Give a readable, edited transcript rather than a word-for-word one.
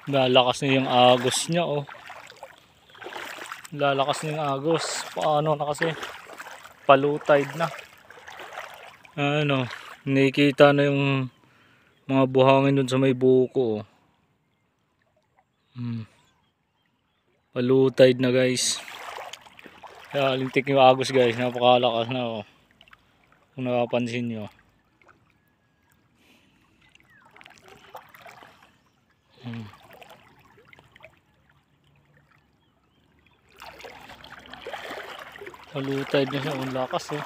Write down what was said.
Lalakas na yung agos niya, oh. Lalakas na yung agos. Paano na kasi? Low tide na. Ano, nakikita na yung mga buhangin dun sa may buko, oh. Low tide na, guys. Kaya lintik yung agos, guys. Napakalakas na, oh. Kung nakapansin nyo. Low tide na siya. Ang lakas, oh.